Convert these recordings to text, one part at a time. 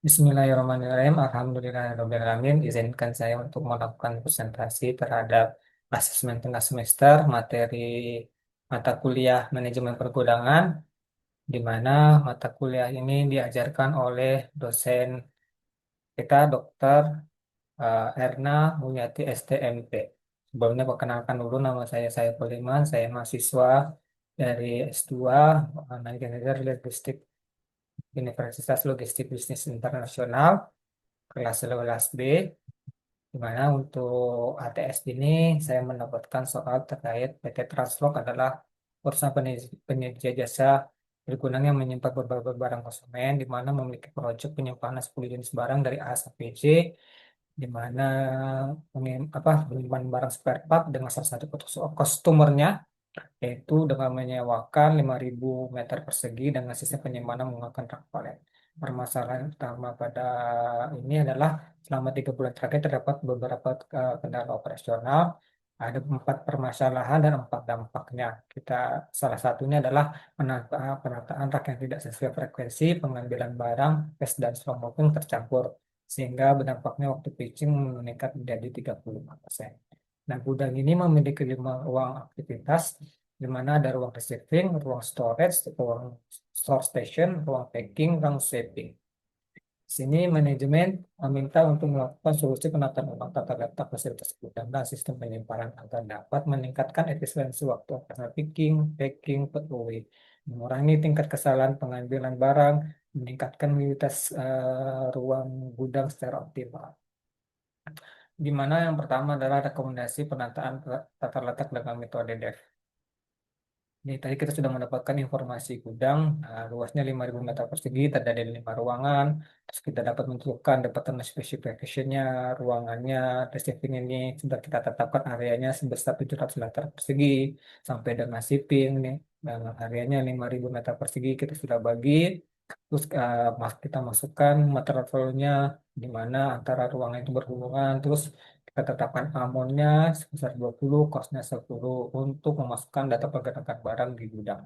Bismillahirrahmanirrahim. Alhamdulillahirrahmanirrahim. Izinkan saya untuk melakukan presentasi terhadap asesmen tengah semester materi mata kuliah manajemen pergudangan, di mana mata kuliah ini diajarkan oleh dosen kita, Dr. Erna Mulyati STMP. Sebelumnya perkenalkan dulu nama saya Poliman, saya mahasiswa dari S2 Manajemen Logistik Universitas Logistik Bisnis Internasional kelas 11B, di mana untuk ATS ini saya mendapatkan soal terkait PT Translog adalah perusahaan penyedia jasa bergunaan yang menyimpan berbagai barang konsumen, di mana memiliki proyek penyimpanan 10 jenis barang dari A sampai Z, di mana penyimpanan barang spare part dengan salah satu customernya, yaitu dengan menyewakan 5.000 meter persegi dengan sistem penyimpanan menggunakan rak palet. Permasalahan utama pada ini adalah selama 3 bulan terakhir terdapat beberapa kendala operasional. Ada 4 permasalahan dan 4 dampaknya. Salah satunya adalah penataan rak yang tidak sesuai frekuensi, pengambilan barang, tes dan slow moving tercampur, sehingga berdampaknya waktu pitching meningkat menjadi 35%. Nah, gudang ini memiliki 5 ruang aktivitas, di mana ada ruang receiving, ruang storage, ruang store station, ruang packing, ruang shipping. Di sini manajemen meminta untuk melakukan solusi penataan ulang tata letak fasilitas gudang dan sistem penyimpanan agar dapat meningkatkan efisiensi waktu operasional picking, packing, per UW, mengurangi tingkat kesalahan pengambilan barang, meningkatkan mobilitas ruang gudang secara optimal. Di mana yang pertama adalah rekomendasi penataan tata letak dengan metode DEF. Ini tadi kita sudah mendapatkan informasi gudang, luasnya 5.000 meter persegi, terdiri dari 5 ruangan. Terus kita dapat menentukan dapatan specification-nya, ruangannya, receiving ini sudah kita tetapkan areanya sebesar 700 meter persegi, sampai dengan shipping nih. Dan areanya 5.000 meter persegi kita sudah bagi. Terus kita masukkan material flow-nya di mana antara ruangan itu berhubungan. Terus kita tetapkan amonnya sebesar 20, costnya 10 untuk memasukkan data pergerakan barang di gudang.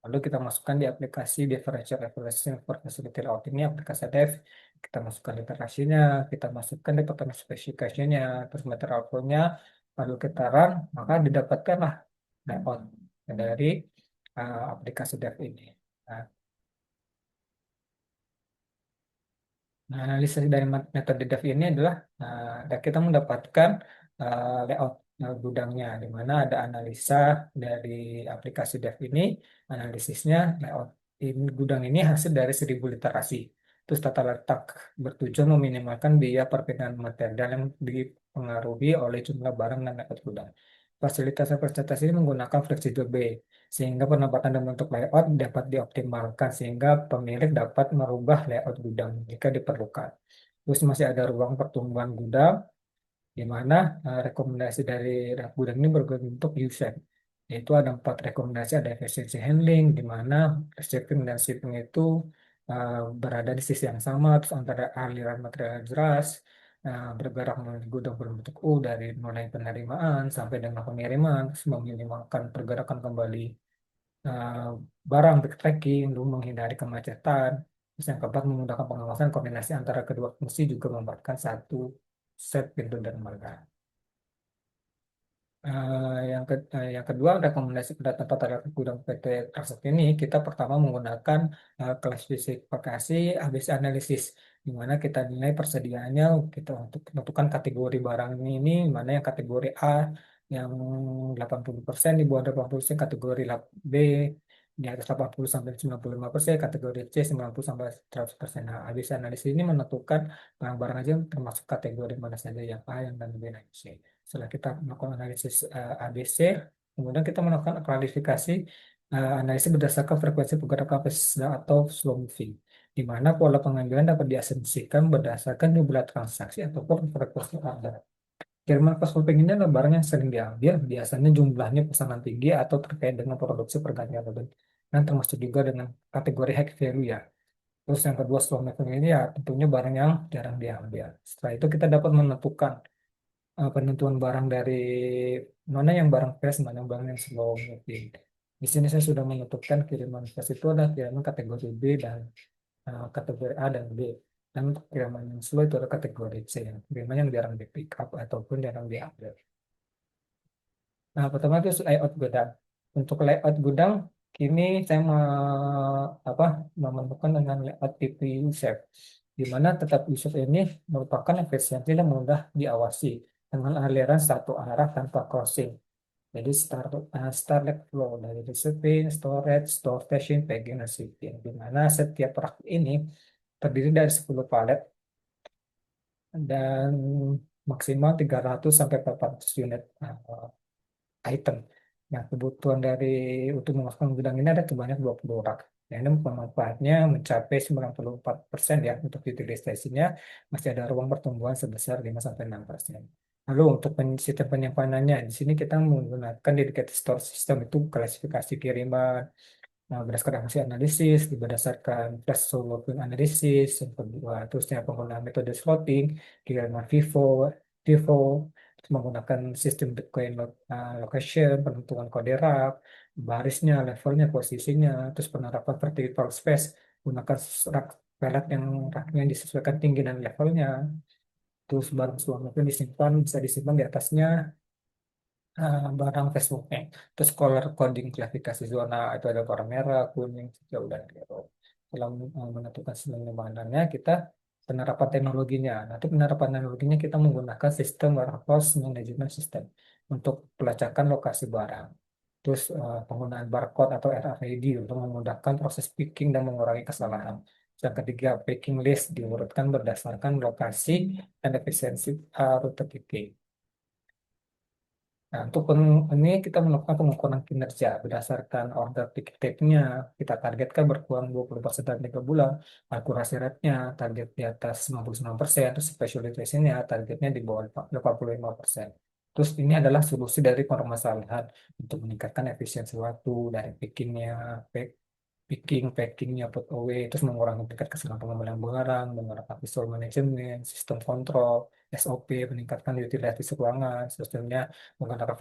Lalu kita masukkan di aplikasi Differential Evaluation for Facility Layout ini, aplikasi Dev. Kita masukkan literasinya, kita masukkan di pertanyaan spesifikasinya, terus material flow-nya, lalu kita run, maka didapatkanlah layout dari aplikasi Dev ini. Nah, analisis dari metode DEF ini adalah kita mendapatkan layout gudangnya, di mana ada analisa dari aplikasi DEF ini, analisisnya layout ini, gudang ini hasil dari 1.000 literasi. Terus tata letak bertujuan meminimalkan biaya perpindahan material yang dipengaruhi oleh jumlah barang dan layout gudang. Fasilitas representasi ini menggunakan fleksibel B, sehingga penempatan dan bentuk layout dapat dioptimalkan sehingga pemilik dapat merubah layout gudang jika diperlukan. Terus masih ada ruang pertumbuhan gudang, di mana rekomendasi dari gudang ini berbentuk U-shape. Yaitu ada 4 rekomendasi, ada efisiensi handling, di mana receiving dan shipping itu berada di sisi yang sama, terus antara aliran material jelas, bergerak menuju gudang berbentuk U dari mulai penerimaan sampai dengan pengiriman, terus meminimalkan pergerakan kembali eh, barang backtracking untuk menghindari kemacetan. Terus yang keempat, memudahkan pengawasan koordinasi antara kedua fungsi juga membuatkan satu set pintu dan marga. Yang kedua, rekomendasi pendataan tata letak gudang PT Transat ini, kita pertama menggunakan klasifikasi ABC analisis, di mana kita nilai persediaannya, kita untuk menentukan kategori barang ini, mana yang kategori A yang 80%, di bawah 80%, kategori B di atas 80 sampai 95%, kategori C 90 sampai 100%. Nah, ABC analisis ini menentukan barang-barang aja termasuk kategori mana saja yang A, yang dan B, dan C. Setelah kita melakukan analisis ABC, kemudian kita melakukan klarifikasi analisis berdasarkan frekuensi pergerakan atau slow moving, di mana pola pengambilan dapat diasumsikan berdasarkan jumlah transaksi ataupun frekuensi order. Kiriman fast moving ini adalah barang yang sering diambil, biasanya jumlahnya pesanan tinggi atau terkait dengan produksi pergantian order, dan termasuk juga dengan kategori high value ya. Terus yang kedua, slow moving ini ya tentunya barang yang jarang diambil. Setelah itu kita dapat menentukan penentuan barang dari mana yang barang fast, mana yang barang yang slow moving. Di sini saya sudah menentukan kiriman fast itu adalah kiriman kategori B dan kategori A dan B. Dan untuk kiriman yang slow itu ada kategori C, yang kiriman yang jarang di pick up ataupun jarang diambil. Nah, pertama itu layout gudang. Untuk layout gudang, kini saya apa, menemukan dengan layout TPU shape, di mana tetap Yusuf ini merupakan efisiensi dan mudah diawasi dengan aliran satu arah tanpa crossing. Jadi starlet flow dari receiving, storage, store stashing, packing, dan shipping. Di mana setiap rak ini terdiri dari 10 palet dan maksimal 300 sampai 400 unit item. Nah, kebutuhan dari untuk memasukkan gudang ini ada sebanyak 20 rak. Nah, ini pemanfaatnya mencapai 94% ya, untuk utilisasinya masih ada ruang pertumbuhan sebesar 5-6%. Lalu untuk sistem penyimpanannya, di sini kita menggunakan dedicated store system, itu klasifikasi kiriman. Nah, berdasarkan hasil analisis, berdasarkan threshold analisis, yang kedua, terusnya penggunaan metode slotting, kiriman FIFO, terus menggunakan sistem Bitcoin location, penentuan kode rak, barisnya, levelnya, posisinya, terus penerapan vertical space, gunakan rak pelet yang raknya disesuaikan tinggi dan levelnya, terus barang selama itu disimpan, bisa disimpan di atasnya barang Facebooknya. Terus color coding klasifikasi zona itu ada warna merah, kuning, hijau, dan biru. Dalam menentukan sistem penyimpanan kita penerapan teknologinya. Nanti penerapan teknologinya kita menggunakan sistem warehouse management system untuk pelacakan lokasi barang. Terus penggunaan barcode atau RFID untuk memudahkan proses picking dan mengurangi kesalahan. Yang ketiga, picking list diurutkan berdasarkan lokasi dan efisiensi rute picking. Nah, untuk ini kita melakukan pengukuran kinerja berdasarkan order ticket type-nya. Kita targetkan berkurang 20% dalam 3 bulan. Akurasi rate-nya target di atas 99%. Terus specialization-nya targetnya di bawah 85%. Terus ini adalah solusi dari permasalahan untuk meningkatkan efisiensi waktu dari pickingnya, picking, packingnya, put away, terus mengurangi tingkat kesalahan pengumpulan barang, menerapkan visual management, sistem kontrol, SOP, meningkatkan utilisasi keuangan, sistemnya menggunakan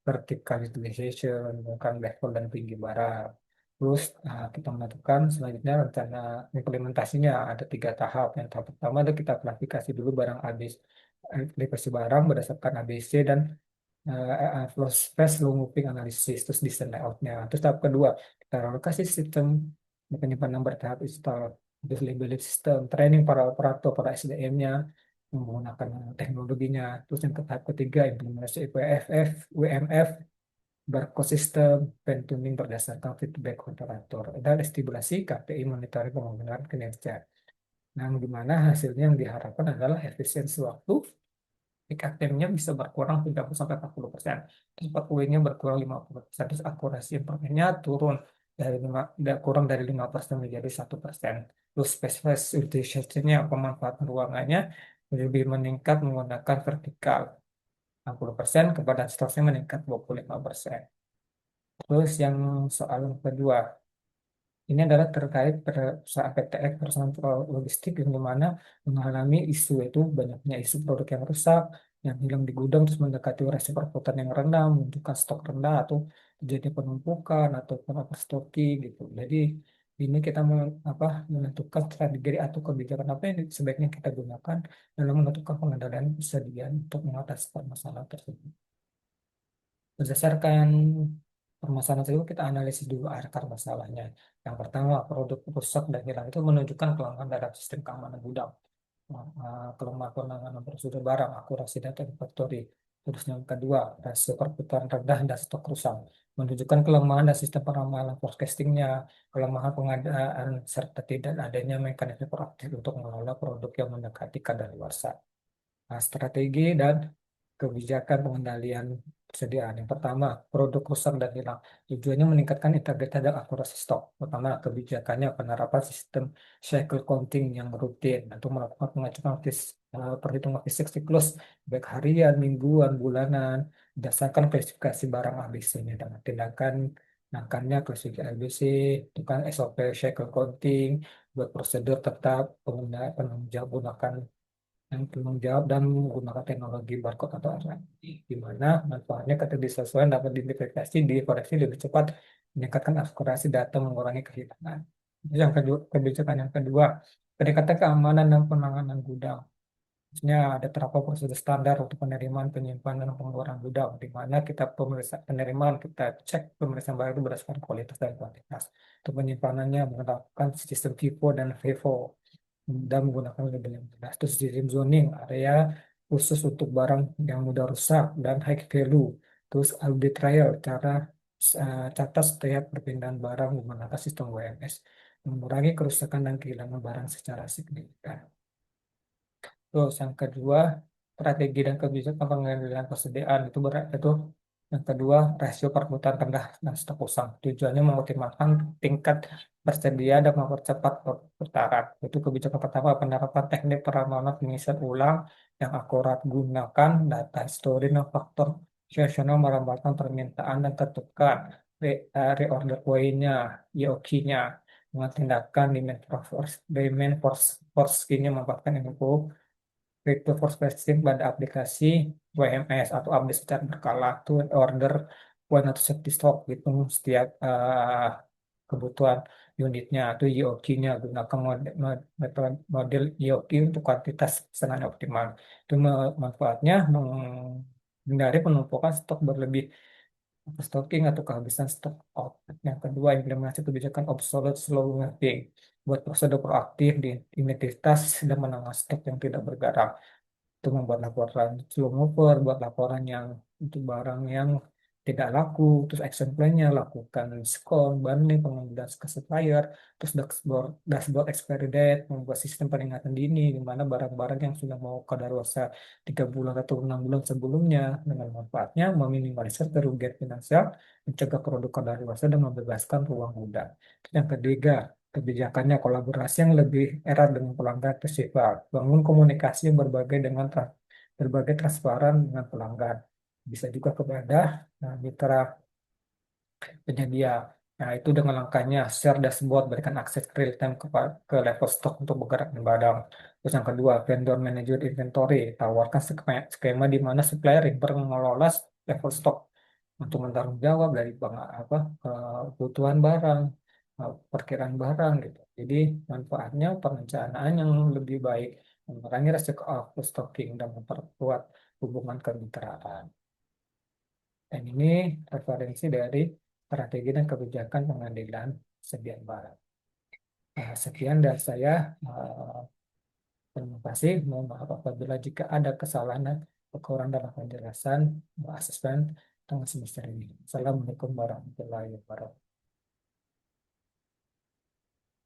vertical utilization, menggunakan level dan tinggi barang. Terus kita menentukan selanjutnya rencana implementasinya ada 3 tahap. Yang tahap pertama adalah kita klasifikasi dulu barang habis, aplikasi barang berdasarkan ABC dan flow space, slow moving analisis, terus desain layoutnya. Terus tahap kedua, kita relokasi sistem penyimpanan bertahap install, terus labeling sistem, training para operator, para SDM-nya, menggunakan teknologinya. Terus yang ke tahap ketiga, implementasi WMF, barcode system, pen tuning berdasarkan feedback operator, dan estimasi KPI monitoring pembangunan kinerja. Nah, di mana hasilnya yang diharapkan adalah efisiensi waktu, peak itemnya bisa berkurang 30-40%. Terus 40-nya berkurang 50%. Terus akurasi informasinya turun dari kurang dari 5% menjadi 1%. Terus space utilization-nya, pemanfaatan ruangannya lebih meningkat menggunakan vertikal 60%, kepada stoknya meningkat 25%. Terus yang soal yang kedua, ini adalah terkait perusahaan PTX, perusahaan logistik yang dimana mengalami isu, itu banyaknya isu produk yang rusak, yang hilang di gudang, terus mendekati resiko perputaran yang rendah, menunjukkan stok rendah atau terjadi penumpukan ataupun overstocking gitu. Jadi ini kita menentukan strategi atau kebijakan apa yang sebaiknya kita gunakan dalam menentukan pengendalian persediaan untuk mengatasi masalah tersebut. Berdasarkan permasalahan tersebut, kita analisis dulu akar masalahnya. Yang pertama, produk rusak dan hilang itu menunjukkan kelemahan dalam sistem keamanan gudang. Kelemahan penanganan prosedur barang, akurasi data inventory. Terus yang kedua, rasio perputaran rendah dan stok rusak. Menunjukkan kelemahan dan sistem pengawalan forecastingnya, kelemahan pengadaan, serta tidak adanya mekanisme proaktif untuk mengelola produk yang mendekati kadaluarsa. Nah, strategi dan kebijakan pengendalian persediaan. Yang pertama, produk rusak dan hilang. Tujuannya meningkatkan integritas dan akurasi stok. Pertama, kebijakannya penerapan sistem cycle counting yang rutin untuk melakukan pengecekan perhitungan fisik siklus baik harian, mingguan, bulanan berdasarkan klasifikasi barang ABC-nya dengan tindakan nangkannya klasifikasi ABC, itu kan SOP cycle counting, buat prosedur tetap penggunaan penanggung jawab gunakan yang tanggung jawab dan menggunakan teknologi barcode atau RFID, di mana manfaatnya keterdisesuaian dapat diidentifikasi di koreksi lebih cepat, meningkatkan akurasi data, mengurangi kehilangan. Yang kedua, kebijakan yang kedua, pendekatan keamanan dan penanganan gudang. Maksudnya ada terapkan prosedur standar untuk penerimaan, penyimpanan, dan pengeluaran gudang, di mana kita pemeriksaan penerimaan, kita cek pemeriksaan barang itu berdasarkan kualitas dan kuantitas. Untuk penyimpanannya menggunakan sistem FIFO dan FIFO dan menggunakan label yang jelas. Terus sistem zoning, area khusus untuk barang yang mudah rusak dan high value. Terus audit trial, cara catat setiap perpindahan barang menggunakan sistem WMS, mengurangi kerusakan dan kehilangan barang secara signifikan. Terus yang kedua, strategi dan kebijakan pengendalian persediaan itu berat itu. Yang kedua, rasio perputaran rendah dan stok usang. Tujuannya mengoptimalkan tingkat bersedia dan mempercepat perputaran. Itu kebijakan pertama, penerapan teknik peramanan pengisian ulang yang akurat, gunakan data histori dan faktor situasional merambatkan permintaan dan tentukan reorder point-nya, IOQ-nya, dengan tindakan demand force nya memanfaatkan info Crypto for Specific pada aplikasi WMS atau update secara berkala tuh order point atau safety stock gitu setiap kebutuhan unitnya atau IOQ-nya gunakan model IOQ untuk kuantitas pesanan yang optimal. Itu manfaatnya menghindari penumpukan stok berlebih stocking atau kehabisan stok out. Yang kedua, implementasi kebijakan obsolete slow moving buat prosedur proaktif di identitas dan menangani stok yang tidak bergerak itu membuat laporan slow mover, buat laporan yang untuk barang yang tidak laku, terus action plan-nya lakukan diskon, bundling, pengambilan ke supplier, terus dashboard expiry date, membuat sistem peringatan dini di mana barang-barang yang sudah mau kadaluarsa 3 bulan atau 6 bulan sebelumnya dengan manfaatnya meminimalisir kerugian finansial, mencegah produk kadaluarsa dan membebaskan ruang gudang. Yang ketiga, kebijakannya kolaborasi yang lebih erat dengan pelanggan bersifat bangun komunikasi yang berbagai transparan dengan pelanggan bisa juga kepada mitra penyedia. Nah, itu dengan langkahnya share dashboard, berikan akses real time ke level stok untuk bergerak di barang. Terus yang kedua, vendor manager inventory, tawarkan skema di mana supplier yang mengelola level stok untuk bertanggung jawab dari kebutuhan barang, perkiraan barang gitu. Jadi manfaatnya perencanaan yang lebih baik, mengurangi resiko overstocking dan memperkuat hubungan kemitraan. Dan ini referensi dari strategi dan kebijakan pengadilan persediaan barang. Nah, sekian dari saya. Eh, Terima kasih. Mohon maaf apabila jika ada kesalahan dan kekurangan dalam penjelasan asesmen tengah semester ini. Assalamualaikum warahmatullahi wabarakatuh.